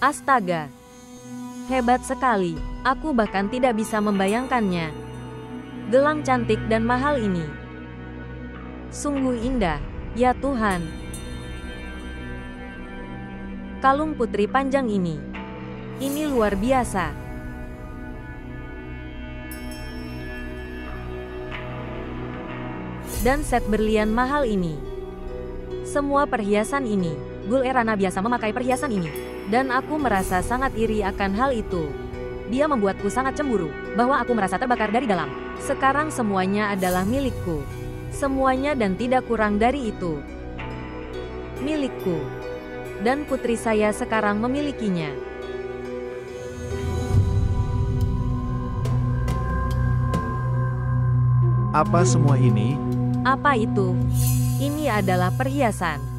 Astaga! Hebat sekali, aku bahkan tidak bisa membayangkannya. Gelang cantik dan mahal ini. Sungguh indah, ya Tuhan. Kalung putri panjang ini. Ini luar biasa. Dan set berlian mahal ini. Semua perhiasan ini. Gul Erana biasa memakai perhiasan ini. Dan aku merasa sangat iri akan hal itu. Dia membuatku sangat cemburu, bahwa aku merasa terbakar dari dalam. Sekarang semuanya adalah milikku. Semuanya dan tidak kurang dari itu. Milikku. Dan putri saya sekarang memilikinya. Apa semua ini? Apa itu? Ini adalah perhiasan.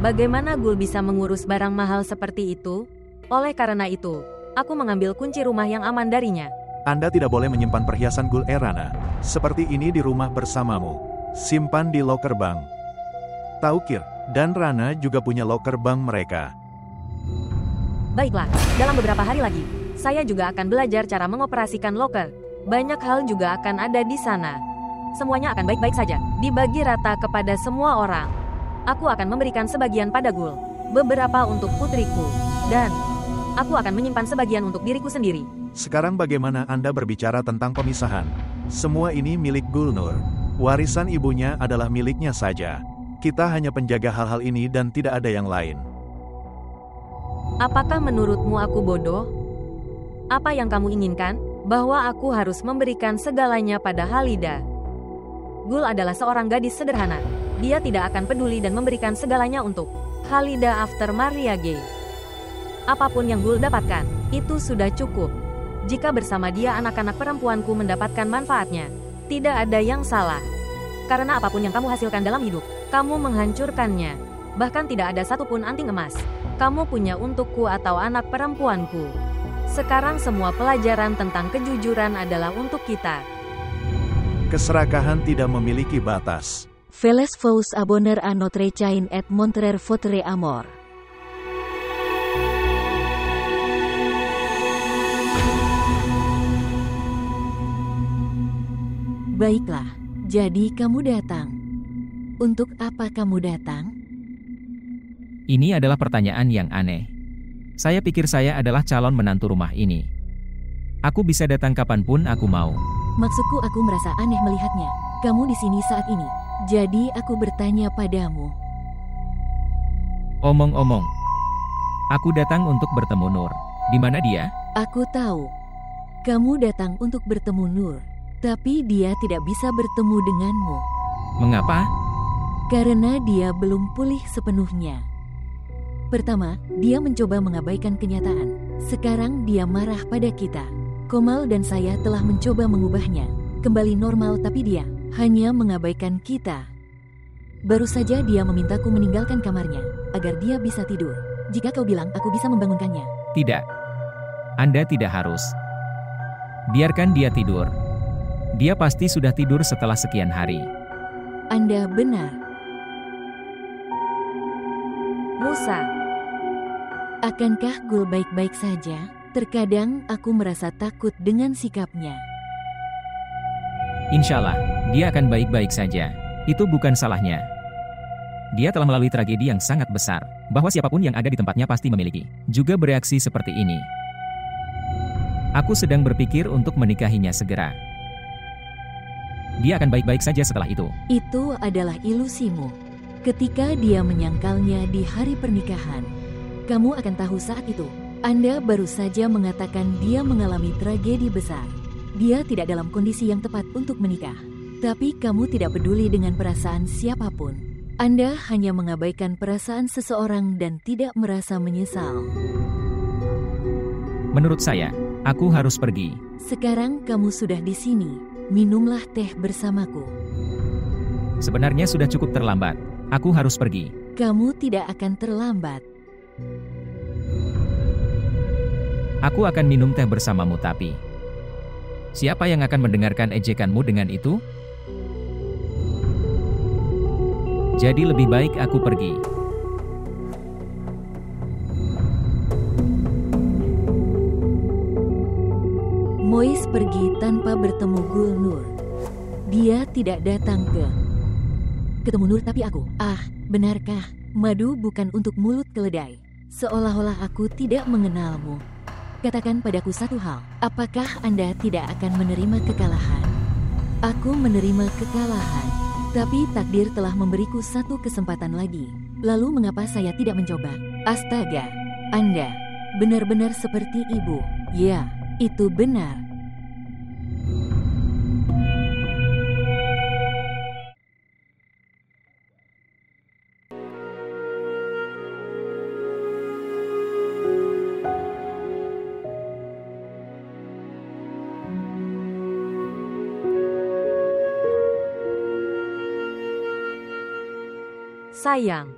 Bagaimana Gul bisa mengurus barang mahal seperti itu? Oleh karena itu, aku mengambil kunci rumah yang aman darinya. Anda tidak boleh menyimpan perhiasan Gul Erana seperti ini di rumah bersamamu. Simpan di loker bank. Taukir dan Rana juga punya loker bank mereka. Baiklah, dalam beberapa hari lagi, saya juga akan belajar cara mengoperasikan loker. Banyak hal juga akan ada di sana. Semuanya akan baik-baik saja, dibagi rata kepada semua orang. Aku akan memberikan sebagian pada Gul, beberapa untuk putriku, dan aku akan menyimpan sebagian untuk diriku sendiri. Sekarang bagaimana Anda berbicara tentang pemisahan? Semua ini milik Gulnur. Warisan ibunya adalah miliknya saja. Kita hanya penjaga hal-hal ini dan tidak ada yang lain. Apakah menurutmu aku bodoh? Apa yang kamu inginkan? Bahwa aku harus memberikan segalanya pada Halida. Gul adalah seorang gadis sederhana. Dia tidak akan peduli dan memberikan segalanya untuk Halida after Mariage. Apapun yang Gul dapatkan, itu sudah cukup. Jika bersama dia anak-anak perempuanku mendapatkan manfaatnya, tidak ada yang salah. Karena apapun yang kamu hasilkan dalam hidup, kamu menghancurkannya. Bahkan tidak ada satupun anting emas. Kamu punya untukku atau anak perempuanku. Sekarang semua pelajaran tentang kejujuran adalah untuk kita. Keserakahan tidak memiliki batas. Veles vous abonner à notre chaîne et montrer votre amour. Baiklah, jadi kamu datang. Untuk apa kamu datang? Ini adalah pertanyaan yang aneh. Saya pikir saya adalah calon menantu rumah ini. Aku bisa datang kapanpun aku mau. Maksudku, aku merasa aneh melihatnya. Kamu di sini saat ini. Jadi aku bertanya padamu. Omong-omong, aku datang untuk bertemu Nur. Di mana dia? Aku tahu. Kamu datang untuk bertemu Nur. Tapi dia tidak bisa bertemu denganmu. Mengapa? Karena dia belum pulih sepenuhnya. Pertama, dia mencoba mengabaikan kenyataan. Sekarang dia marah pada kita. Komal dan saya telah mencoba mengubahnya kembali normal, tapi dia hanya mengabaikan kita. Baru saja dia memintaku meninggalkan kamarnya agar dia bisa tidur. Jika kau bilang aku bisa membangunkannya. Tidak. Anda tidak harus. Biarkan dia tidur. Dia pasti sudah tidur setelah sekian hari. Anda benar. Musa. Akankah Gul baik-baik saja? Terkadang aku merasa takut dengan sikapnya. Insyaallah, dia akan baik-baik saja. Itu bukan salahnya. Dia telah melalui tragedi yang sangat besar, bahwa siapapun yang ada di tempatnya pasti memiliki, juga bereaksi seperti ini. Aku sedang berpikir untuk menikahinya segera. Dia akan baik-baik saja setelah itu. Itu adalah ilusimu. Ketika dia menyangkalnya di hari pernikahan, kamu akan tahu saat itu. Anda baru saja mengatakan dia mengalami tragedi besar. Dia tidak dalam kondisi yang tepat untuk menikah. Tapi kamu tidak peduli dengan perasaan siapapun. Anda hanya mengabaikan perasaan seseorang dan tidak merasa menyesal. Menurut saya, aku harus pergi. Sekarang kamu sudah di sini. Minumlah teh bersamaku. Sebenarnya sudah cukup terlambat. Aku harus pergi. Kamu tidak akan terlambat. Aku akan minum teh bersamamu, tapi siapa yang akan mendengarkan ejekanmu dengan itu? Jadi lebih baik aku pergi. Mois pergi tanpa bertemu Gulnur. Dia tidak datang ketemu Nur tapi aku. Ah, benarkah? Madu bukan untuk mulut keledai. Seolah-olah aku tidak mengenalmu. Katakan padaku satu hal. Apakah Anda tidak akan menerima kekalahan? Aku menerima kekalahan. Tapi takdir telah memberiku satu kesempatan lagi. Lalu mengapa saya tidak mencoba? Astaga, Anda benar-benar seperti ibu. Ya, itu benar. Sayang,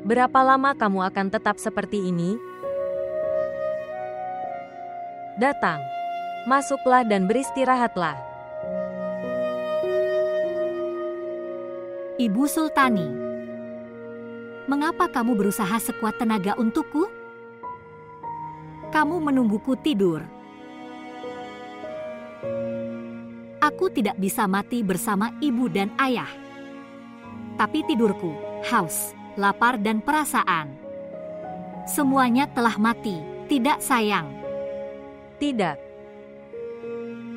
berapa lama kamu akan tetap seperti ini? Datang, masuklah dan beristirahatlah. Ibu Sultani, mengapa kamu berusaha sekuat tenaga untukku? Kamu menungguku tidur. Aku tidak bisa mati bersama ibu dan ayah. Tapi tidurku, haus, lapar dan perasaan. Semuanya telah mati, tidak sayang. Tidak.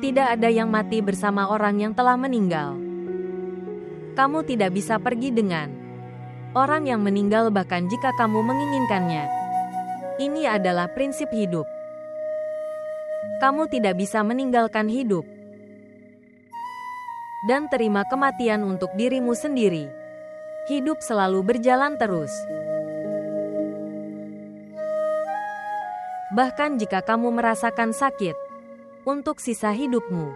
Tidak ada yang mati bersama orang yang telah meninggal. Kamu tidak bisa pergi dengan orang yang meninggal bahkan jika kamu menginginkannya. Ini adalah prinsip hidup. Kamu tidak bisa meninggalkan hidup dan terima kematian untuk dirimu sendiri. Hidup selalu berjalan terus. Bahkan jika kamu merasakan sakit, untuk sisa hidupmu,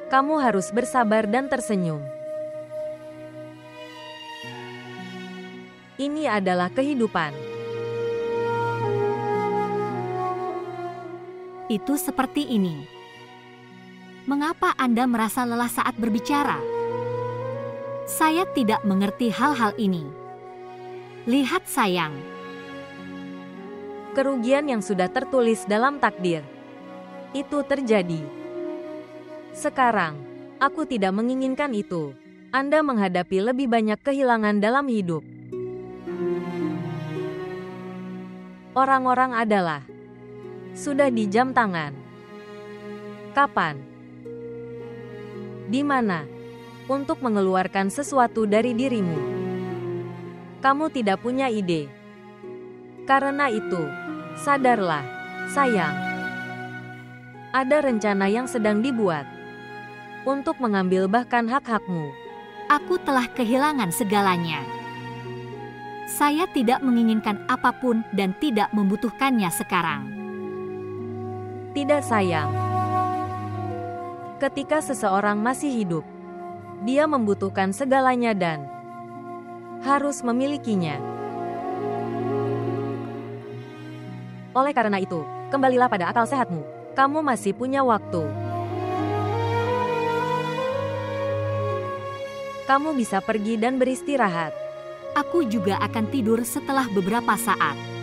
kamu harus bersabar dan tersenyum. Ini adalah kehidupan. Itu seperti ini. Mengapa Anda merasa lelah saat berbicara? Saya tidak mengerti hal-hal ini. Lihat sayang. Kerugian yang sudah tertulis dalam takdir. Itu terjadi. Sekarang, aku tidak menginginkan itu. Anda menghadapi lebih banyak kehilangan dalam hidup. Orang-orang adalah sudah di jam tangan. Kapan? Di mana? Untuk mengeluarkan sesuatu dari dirimu. Kamu tidak punya ide. Karena itu, sadarlah, sayang. Ada rencana yang sedang dibuat untuk mengambil bahkan hak-hakmu. Aku telah kehilangan segalanya. Saya tidak menginginkan apapun dan tidak membutuhkannya sekarang. Tidak sayang. Ketika seseorang masih hidup, dia membutuhkan segalanya dan harus memilikinya. Oleh karena itu, kembalilah pada akal sehatmu. Kamu masih punya waktu. Kamu bisa pergi dan beristirahat. Aku juga akan tidur setelah beberapa saat.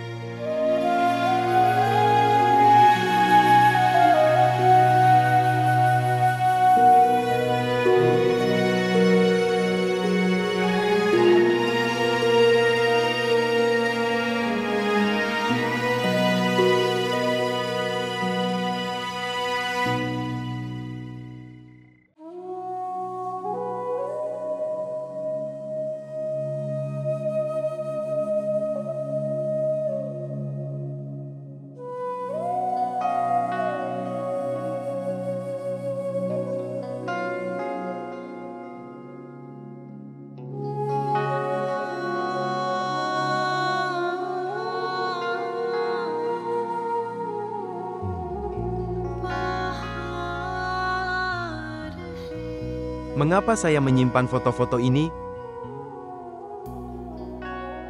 Mengapa saya menyimpan foto-foto ini?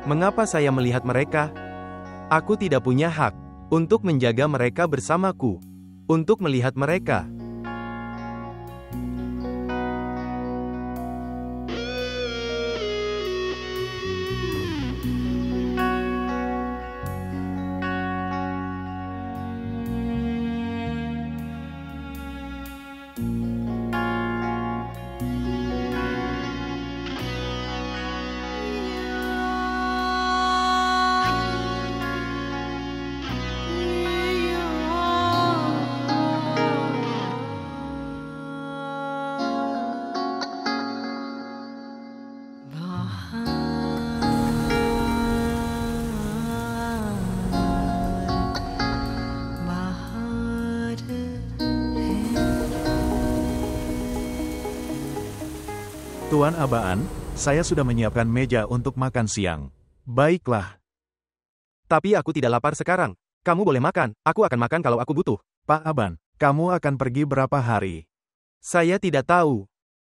Mengapa saya melihat mereka? Aku tidak punya hak untuk menjaga mereka bersamaku, untuk melihat mereka. Tuan Abaan, saya sudah menyiapkan meja untuk makan siang. Baiklah. Tapi aku tidak lapar sekarang. Kamu boleh makan, aku akan makan kalau aku butuh. Pak Aban, kamu akan pergi berapa hari? Saya tidak tahu.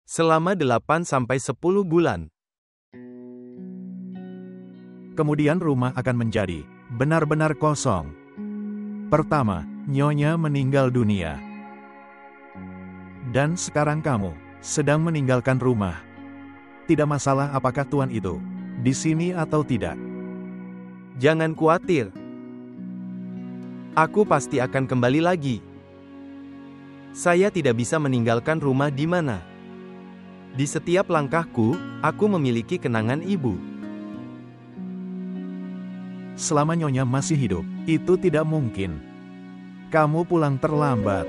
Selama 8-10 bulan. Kemudian rumah akan menjadi benar-benar kosong. Pertama, Nyonya meninggal dunia. Dan sekarang kamu sedang meninggalkan rumah. Tidak masalah apakah tuan itu di sini atau tidak. Jangan khawatir. Aku pasti akan kembali lagi. Saya tidak bisa meninggalkan rumah di mana. Di setiap langkahku, aku memiliki kenangan ibu. Selama Nyonya masih hidup, itu tidak mungkin. Kamu pulang terlambat.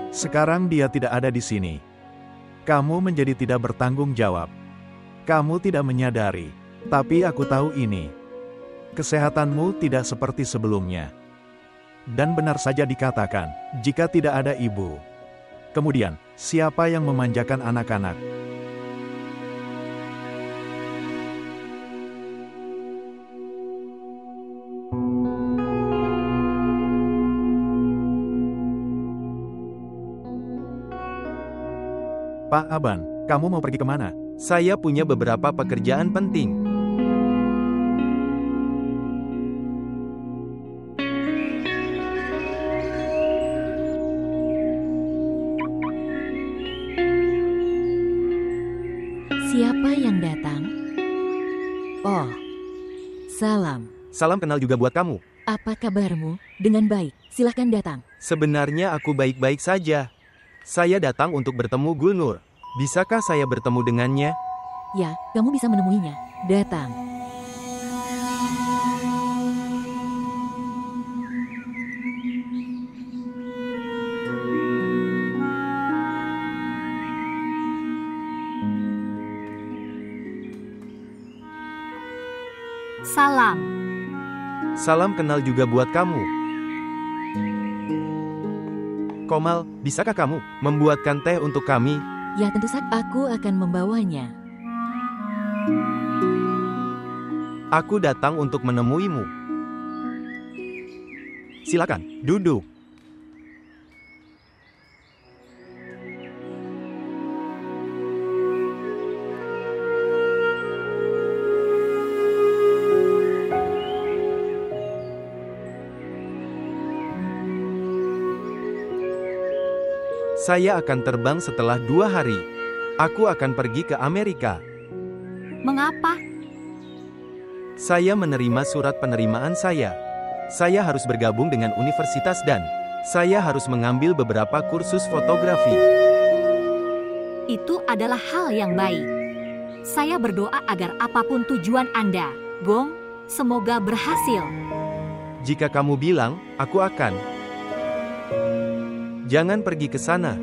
Sekarang dia tidak ada di sini. Kamu menjadi tidak bertanggung jawab. Kamu tidak menyadari. Tapi aku tahu ini. Kesehatanmu tidak seperti sebelumnya. Dan benar saja dikatakan, jika tidak ada ibu. Kemudian, siapa yang memanjakan anak-anak? Pak Aban, kamu mau pergi kemana? Saya punya beberapa pekerjaan penting. Siapa yang datang? Oh, salam. Salam kenal juga buat kamu. Apa kabarmu? Dengan baik, silahkan datang. Sebenarnya aku baik-baik saja. Saya datang untuk bertemu Gulnur. Bisakah saya bertemu dengannya? Ya, kamu bisa menemuinya. Datang. Salam. Salam kenal juga buat kamu. Komal, bisakah kamu membuatkan teh untuk kami? Ya tentu saja aku akan membawanya. Aku datang untuk menemuimu. Silakan, duduk. Saya akan terbang setelah 2 hari. Aku akan pergi ke Amerika. Mengapa? Saya menerima surat penerimaan saya. Saya harus bergabung dengan universitas dan saya harus mengambil beberapa kursus fotografi. Itu adalah hal yang baik. Saya berdoa agar apapun tujuan Anda, Gong, semoga berhasil. Jika kamu bilang, aku akan. Jangan pergi ke sana.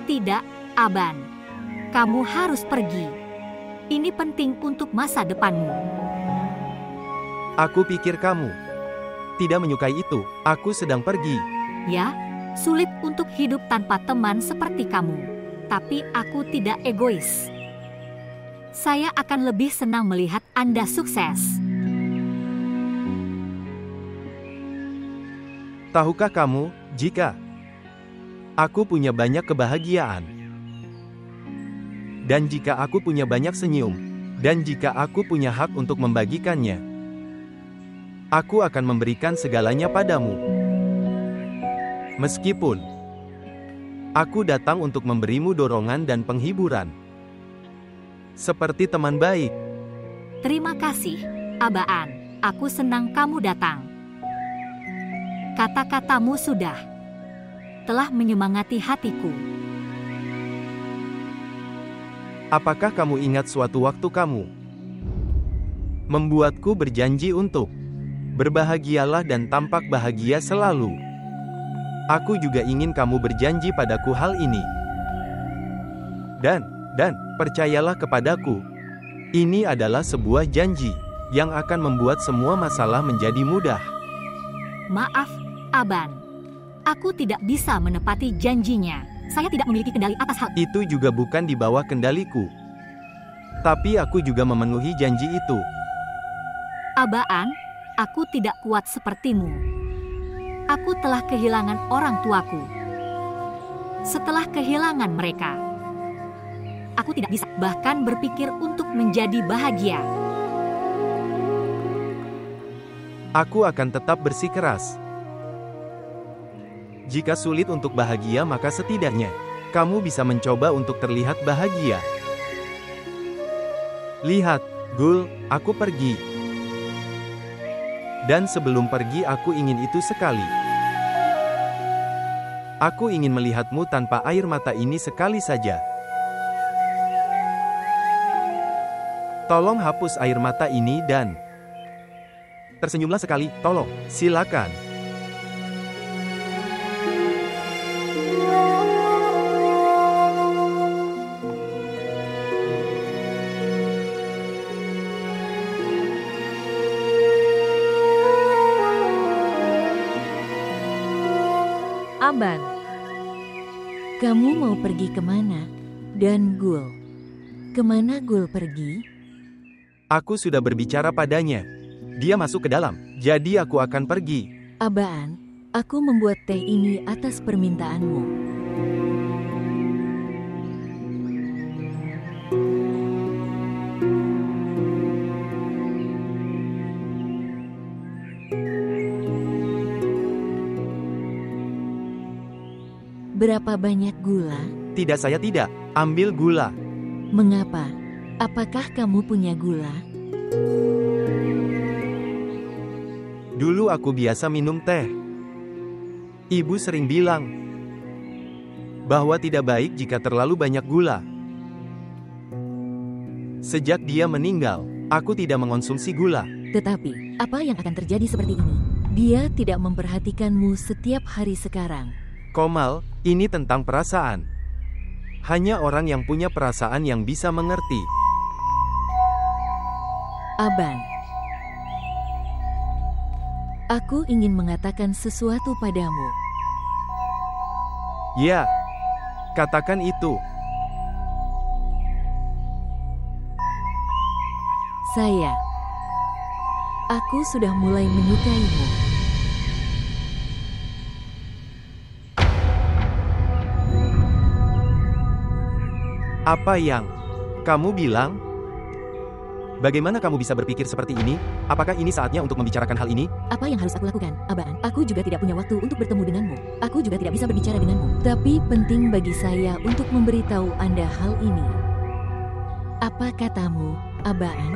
Tidak, Aban. Kamu harus pergi. Ini penting untuk masa depanmu. Aku pikir kamu tidak menyukai itu. Aku sedang pergi. Ya, sulit untuk hidup tanpa teman seperti kamu. Tapi aku tidak egois. Saya akan lebih senang melihat Anda sukses. Tahukah kamu, jika aku punya banyak kebahagiaan, dan jika aku punya banyak senyum, dan jika aku punya hak untuk membagikannya, aku akan memberikan segalanya padamu. Meskipun aku datang untuk memberimu dorongan dan penghiburan, seperti teman baik. Terima kasih, Abaan. Aku senang kamu datang. Kata-katamu telah menyemangati hatiku. Apakah kamu ingat suatu waktu kamu membuatku berjanji untuk berbahagialah dan tampak bahagia selalu? Aku juga ingin kamu berjanji padaku hal ini. Dan percayalah kepadaku, ini adalah sebuah janji yang akan membuat semua masalah menjadi mudah. Maaf, Aban. Aku tidak bisa menepati janjinya. Saya tidak memiliki kendali atas hal. Itu juga bukan di bawah kendaliku. Tapi aku juga memenuhi janji itu. Abaan, aku tidak kuat sepertimu. Aku telah kehilangan orang tuaku. Setelah kehilangan mereka, aku tidak bisa bahkan berpikir untuk menjadi bahagia. Aku akan tetap bersikeras. Jika sulit untuk bahagia, maka setidaknya kamu bisa mencoba untuk terlihat bahagia. Lihat, Gul, aku pergi. Dan sebelum pergi aku ingin itu sekali. Aku ingin melihatmu tanpa air mata ini sekali saja. Tolong hapus air mata ini dan tersenyumlah sekali, tolong, silakan. Aban, Kamu mau pergi kemana? Dan Gul, kemana Gul pergi? Aku sudah berbicara padanya. Dia masuk ke dalam, jadi aku akan pergi. Abaan, aku membuat teh ini atas permintaanmu. Berapa banyak gula? Tidak, saya tidak. Ambil gula. Mengapa? Apakah kamu punya gula? Dulu aku biasa minum teh. Ibu sering bilang bahwa tidak baik jika terlalu banyak gula. Sejak dia meninggal, aku tidak mengonsumsi gula. Tetapi, apa yang akan terjadi seperti ini? Dia tidak memperhatikanmu setiap hari sekarang. Komal, ini tentang perasaan. Hanya orang yang punya perasaan yang bisa mengerti. Aban, aku ingin mengatakan sesuatu padamu. Ya, katakan itu. Aku sudah mulai menyukaimu. Apa yang kamu bilang? Bagaimana kamu bisa berpikir seperti ini? Apakah ini saatnya untuk membicarakan hal ini? Apa yang harus aku lakukan, Abaan? Aku juga tidak punya waktu untuk bertemu denganmu. Aku juga tidak bisa berbicara denganmu. Tapi penting bagi saya untuk memberitahu Anda hal ini. Apa katamu, Abaan?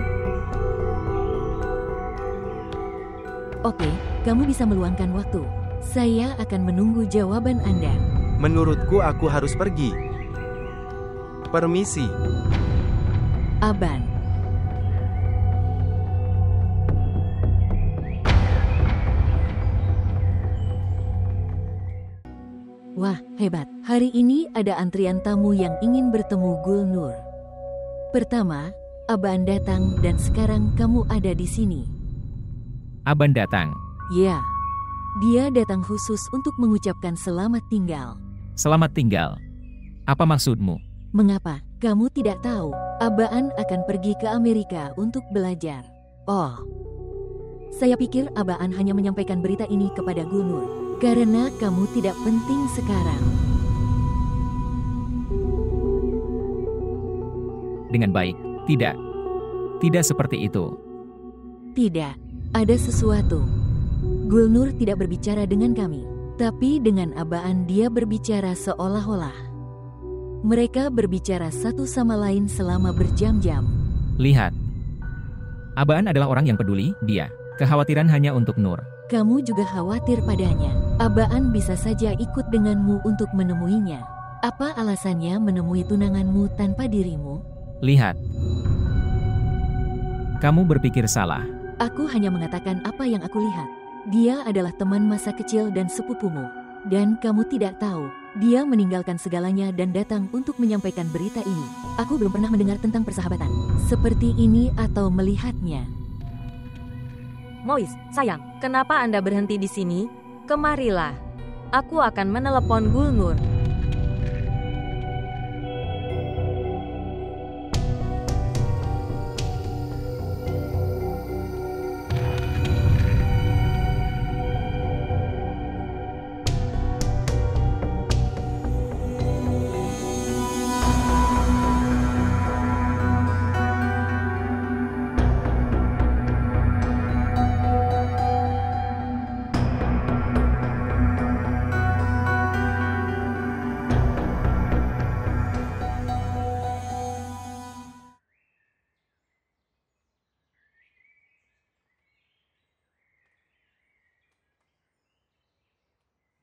Oke, kamu bisa meluangkan waktu. Saya akan menunggu jawaban Anda. Menurutku aku harus pergi. Permisi. Aban. Wah, hebat. Hari ini ada antrian tamu yang ingin bertemu Gulnur. Pertama, Aban datang dan sekarang kamu ada di sini. Aban datang. Ya, dia datang khusus untuk mengucapkan selamat tinggal. Selamat tinggal. Apa maksudmu? Mengapa? Kamu tidak tahu, Abaan akan pergi ke Amerika untuk belajar. Oh, saya pikir Abaan hanya menyampaikan berita ini kepada Gulnur, karena kamu tidak penting sekarang. Dengan baik, tidak. Tidak seperti itu. Tidak, ada sesuatu. Gulnur tidak berbicara dengan kami, tapi dengan Abaan dia berbicara seolah-olah. Mereka berbicara satu sama lain selama berjam-jam. Lihat. Abaan adalah orang yang peduli, dia. Kekhawatiran hanya untuk Nur. Kamu juga khawatir padanya. Abaan bisa saja ikut denganmu untuk menemuinya. Apa alasannya menemui tunanganmu tanpa dirimu? Lihat. Kamu berpikir salah. Aku hanya mengatakan apa yang aku lihat. Dia adalah teman masa kecil dan sepupumu. Dan kamu tidak tahu, dia meninggalkan segalanya dan datang untuk menyampaikan berita ini. Aku belum pernah mendengar tentang persahabatan seperti ini atau melihatnya. Mois, sayang, kenapa Anda berhenti di sini? Kemarilah. Aku akan menelepon Gulnur.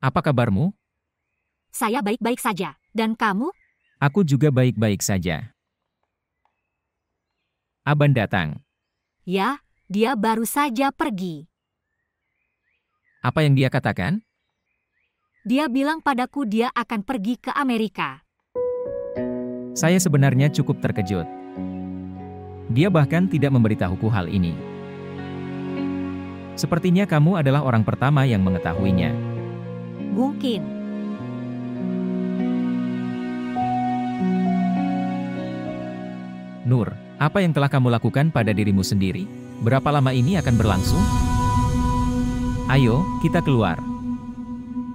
Apa kabarmu? Saya baik-baik saja. Dan kamu? Aku juga baik-baik saja. Aban datang. Ya, dia baru saja pergi. Apa yang dia katakan? Dia bilang padaku dia akan pergi ke Amerika. Saya sebenarnya cukup terkejut. Dia bahkan tidak memberitahuku hal ini. Sepertinya kamu adalah orang pertama yang mengetahuinya. Mungkin. Nur, apa yang telah kamu lakukan pada dirimu sendiri? Berapa lama ini akan berlangsung? Ayo, kita keluar.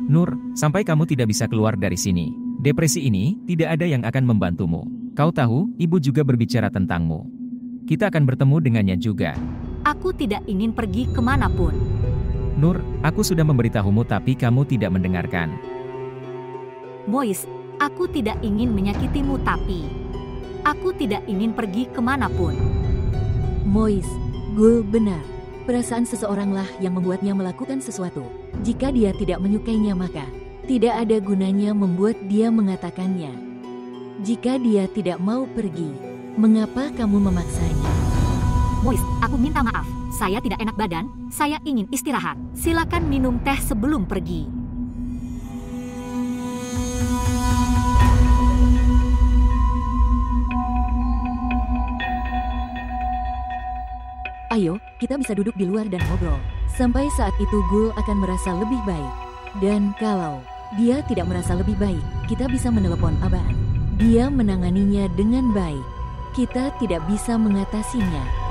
Nur, sampai kamu tidak bisa keluar dari sini. Depresi ini, tidak ada yang akan membantumu. Kau tahu, ibu juga berbicara tentangmu. Kita akan bertemu dengannya juga. Aku tidak ingin pergi kemanapun. Nur, aku sudah memberitahumu tapi kamu tidak mendengarkan. Mois, aku tidak ingin menyakitimu tapi aku tidak ingin pergi kemanapun. Mois, Gul benar. Perasaan seseoranglah yang membuatnya melakukan sesuatu. Jika dia tidak menyukainya maka tidak ada gunanya membuat dia mengatakannya. Jika dia tidak mau pergi, mengapa kamu memaksanya? Mois, aku minta maaf. Saya tidak enak badan, saya ingin istirahat. Silakan minum teh sebelum pergi. Ayo, kita bisa duduk di luar dan ngobrol. Sampai saat itu Gul akan merasa lebih baik. Dan kalau dia tidak merasa lebih baik, kita bisa menelepon Aban. Dia menanganinya dengan baik. Kita tidak bisa mengatasinya.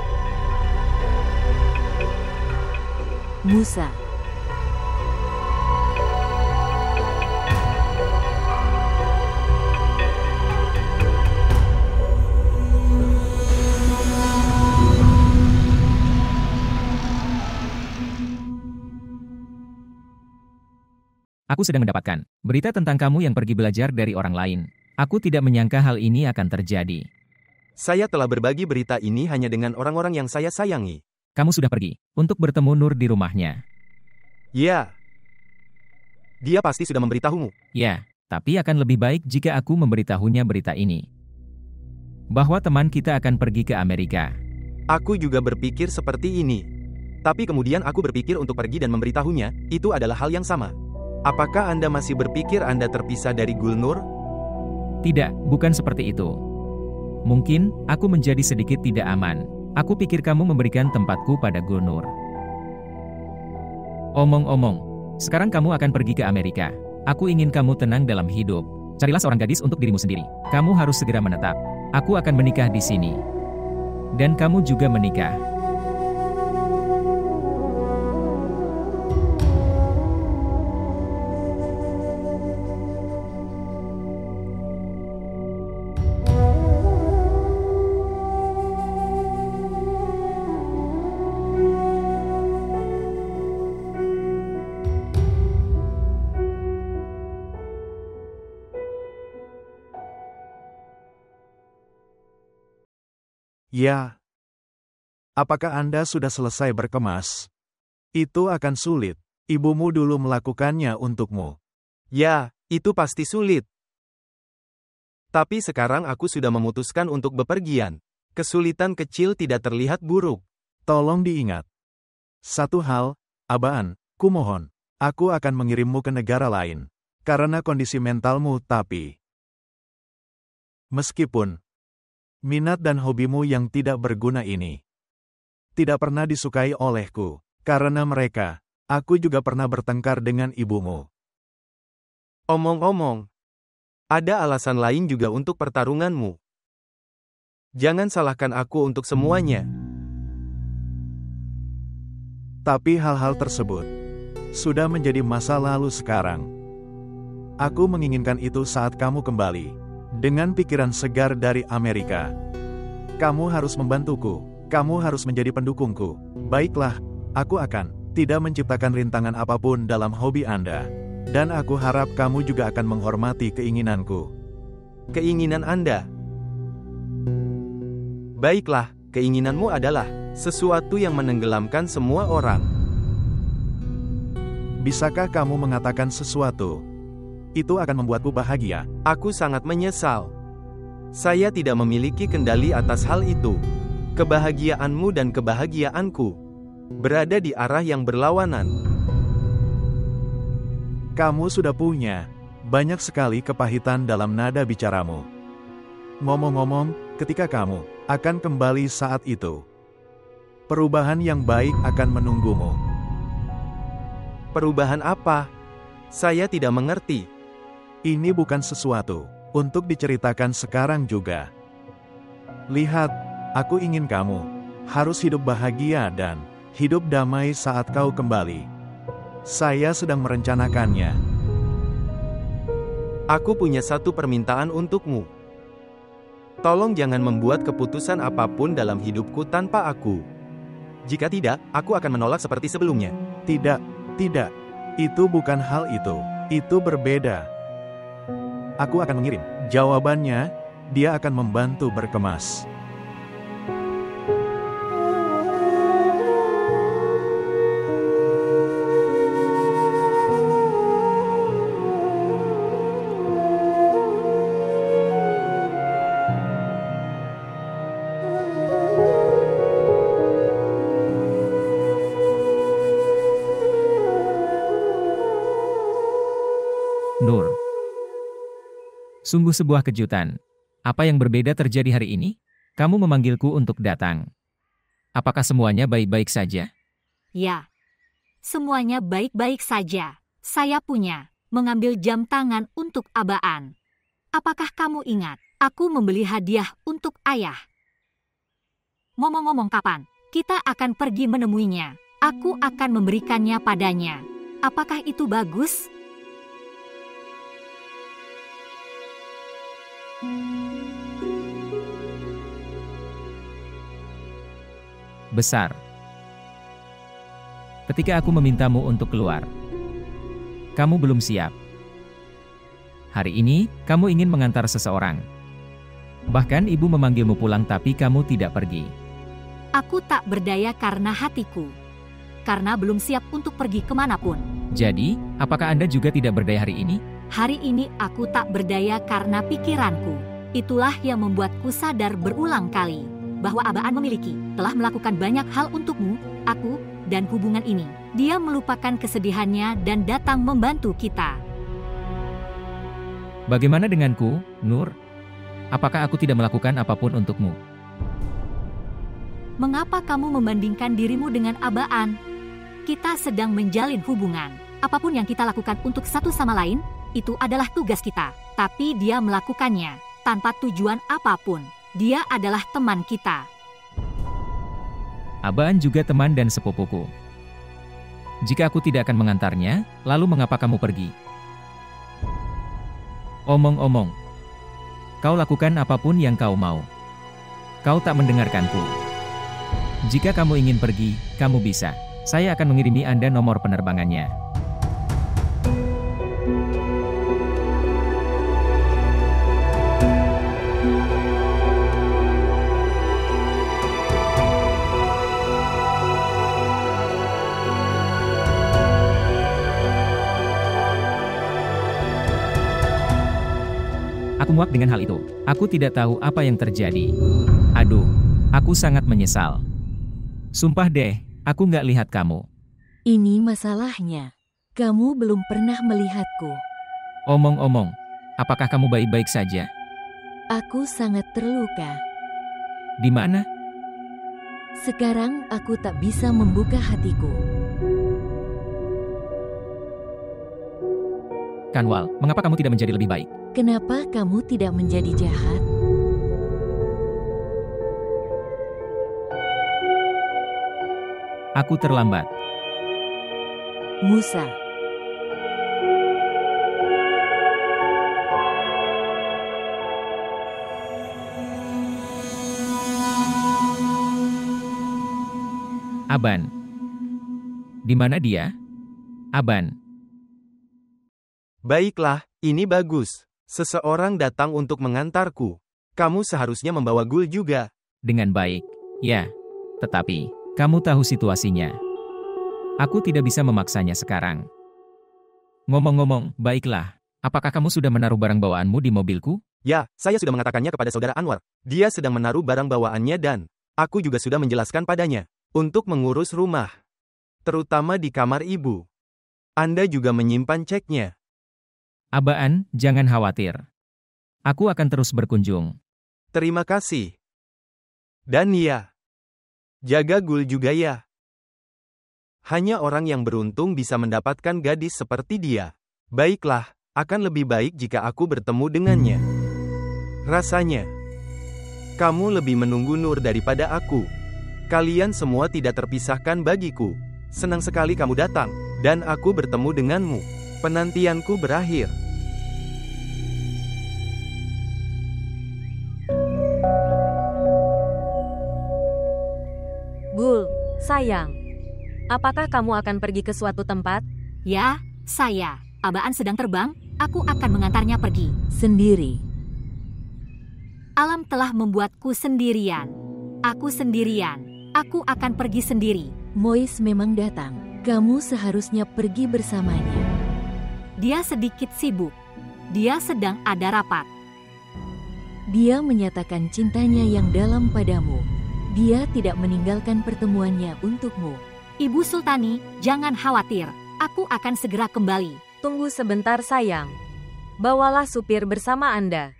Musa. Aku sedang mendapatkan berita tentang kamu yang pergi belajar dari orang lain. Aku tidak menyangka hal ini akan terjadi. Saya telah berbagi berita ini hanya dengan orang-orang yang saya sayangi. Kamu sudah pergi untuk bertemu Nur di rumahnya. Ya. Dia pasti sudah memberitahumu. Ya, tapi akan lebih baik jika aku memberitahunya berita ini. Bahwa teman kita akan pergi ke Amerika. Aku juga berpikir seperti ini. Tapi kemudian aku berpikir untuk pergi dan memberitahunya, itu adalah hal yang sama. Apakah Anda masih berpikir Anda terpisah dari Gulnur? Tidak, bukan seperti itu. Mungkin, aku menjadi sedikit tidak aman. Aku pikir kamu memberikan tempatku pada Gulnur. Omong-omong, sekarang kamu akan pergi ke Amerika. Aku ingin kamu tenang dalam hidup. Carilah seorang gadis untuk dirimu sendiri. Kamu harus segera menetap. Aku akan menikah di sini. Dan kamu juga menikah. Ya. Apakah Anda sudah selesai berkemas? Itu akan sulit. Ibumu dulu melakukannya untukmu. Ya, itu pasti sulit. Tapi sekarang aku sudah memutuskan untuk bepergian. Kesulitan kecil tidak terlihat buruk. Tolong diingat. Satu hal, Abaan, kumohon. Aku akan mengirimmu ke negara lain. Karena kondisi mentalmu tapi. Meskipun minat dan hobimu yang tidak berguna ini tidak pernah disukai olehku. Karena mereka, aku juga pernah bertengkar dengan ibumu. Omong-omong, ada alasan lain juga untuk pertarunganmu. Jangan salahkan aku untuk semuanya. Tapi hal-hal tersebut sudah menjadi masa lalu sekarang. Aku menginginkan itu saat kamu kembali dengan pikiran segar dari Amerika. Kamu harus membantuku. Kamu harus menjadi pendukungku. Baiklah, aku akan tidak menciptakan rintangan apapun dalam hobi Anda. Dan aku harap kamu juga akan menghormati keinginanku. Keinginan Anda? Baiklah, keinginanmu adalah sesuatu yang menenggelamkan semua orang. Bisakah kamu mengatakan sesuatu? Itu akan membuatku bahagia. Aku sangat menyesal. Saya tidak memiliki kendali atas hal itu. Kebahagiaanmu dan kebahagiaanku berada di arah yang berlawanan. Kamu sudah punya banyak sekali kepahitan dalam nada bicaramu. Ngomong-ngomong, ketika kamu akan kembali saat itu, perubahan yang baik akan menunggumu. Perubahan apa? Saya tidak mengerti. Ini bukan sesuatu untuk diceritakan sekarang juga. Lihat, aku ingin kamu harus hidup bahagia dan hidup damai saat kau kembali. Saya sedang merencanakannya. Aku punya satu permintaan untukmu. Tolong jangan membuat keputusan apapun dalam hidupku tanpa aku. Jika tidak, aku akan menolak seperti sebelumnya. Tidak, tidak. Itu bukan hal itu. Itu berbeda. Aku akan mengirim. Jawabannya, dia akan membantu berkemas. Nur. Sungguh sebuah kejutan. Apa yang berbeda terjadi hari ini? Kamu memanggilku untuk datang. Apakah semuanya baik-baik saja? Ya, semuanya baik-baik saja. Saya punya mengambil jam tangan untuk Abaan. Apakah kamu ingat, aku membeli hadiah untuk ayah? Ngomong-ngomong kapan? Kita akan pergi menemuinya. Aku akan memberikannya padanya. Apakah itu bagus? Besar. Ketika aku memintamu untuk keluar, kamu belum siap. Hari ini, kamu ingin mengantar seseorang. Bahkan ibu memanggilmu pulang tapi kamu tidak pergi. Aku tak berdaya karena hatiku. Karena belum siap untuk pergi kemanapun. Jadi, apakah Anda juga tidak berdaya hari ini? Hari ini aku tak berdaya karena pikiranku. Itulah yang membuatku sadar berulang kali bahwa Abaan telah melakukan banyak hal untukmu, aku, dan hubungan ini. Dia melupakan kesedihannya dan datang membantu kita. Bagaimana denganku, Nur? Apakah aku tidak melakukan apapun untukmu? Mengapa kamu membandingkan dirimu dengan Abaan? Kita sedang menjalin hubungan. Apapun yang kita lakukan untuk satu sama lain, itu adalah tugas kita. Tapi dia melakukannya tanpa tujuan apapun. Dia adalah teman kita. Abaan juga teman dan sepupuku. Jika aku tidak akan mengantarnya, lalu mengapa kamu pergi? Omong-omong, kau lakukan apapun yang kau mau. Kau tak mendengarkanku. Jika kamu ingin pergi, kamu bisa. Saya akan mengirimi Anda nomor penerbangannya. Aku muak dengan hal itu. Aku tidak tahu apa yang terjadi. Aduh, aku sangat menyesal. Sumpah deh, aku nggak lihat kamu. Ini masalahnya. Kamu belum pernah melihatku. Omong-omong, apakah kamu baik-baik saja? Aku sangat terluka. Di mana? Sekarang aku tak bisa membuka hatiku. Kanwal, mengapa kamu tidak menjadi lebih baik? Kenapa kamu tidak menjadi jahat? Aku terlambat. Musa. Aban. Di mana dia? Aban. Baiklah, ini bagus. Seseorang datang untuk mengantarku. Kamu seharusnya membawa Gul juga. Dengan baik. Ya. Tetapi, kamu tahu situasinya. Aku tidak bisa memaksanya sekarang. Ngomong-ngomong, baiklah. Apakah kamu sudah menaruh barang bawaanmu di mobilku? Ya, saya sudah mengatakannya kepada saudara Anwar. Dia sedang menaruh barang bawaannya dan aku juga sudah menjelaskan padanya untuk mengurus rumah, terutama di kamar ibu. Anda juga menyimpan ceknya. Abaan, jangan khawatir. Aku akan terus berkunjung. Terima kasih. Dan ya, jaga Gul juga ya. Hanya orang yang beruntung bisa mendapatkan gadis seperti dia. Baiklah, akan lebih baik jika aku bertemu dengannya. Rasanya, kamu lebih menunggu Nur daripada aku. Kalian semua tidak terpisahkan bagiku. Senang sekali kamu datang, dan aku bertemu denganmu. Penantianku berakhir. Gul, sayang. Apakah kamu akan pergi ke suatu tempat? Ya, saya. Abaan sedang terbang, aku akan mengantarnya pergi. Sendiri. Alam telah membuatku sendirian. Aku sendirian. Aku akan pergi sendiri. Mois memang datang. Kamu seharusnya pergi bersamanya. Dia sedikit sibuk. Dia sedang ada rapat. Dia menyatakan cintanya yang dalam padamu. Dia tidak meninggalkan pertemuannya untukmu. Ibu Sultani, jangan khawatir. Aku akan segera kembali. Tunggu sebentar sayang. Bawalah supir bersama Anda.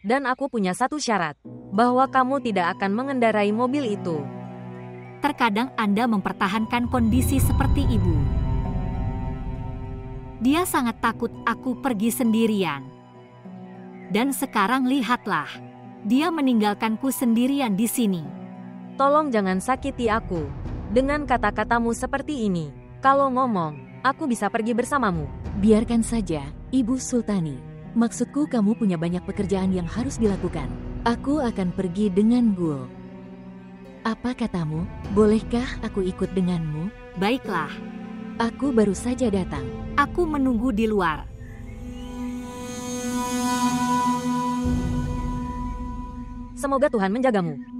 Dan aku punya satu syarat, bahwa kamu tidak akan mengendarai mobil itu. Terkadang Anda mempertahankan kondisi seperti ibu. Dia sangat takut aku pergi sendirian. Dan sekarang lihatlah, dia meninggalkanku sendirian di sini. Tolong jangan sakiti aku. Dengan kata-katamu seperti ini, kalau ngomong, aku bisa pergi bersamamu. Biarkan saja, Ibu Sultani. Maksudku kamu punya banyak pekerjaan yang harus dilakukan. Aku akan pergi dengan Gul. Apa katamu? Bolehkah aku ikut denganmu? Baiklah, Aku baru saja datang. aku menunggu di luar. Semoga Tuhan menjagamu.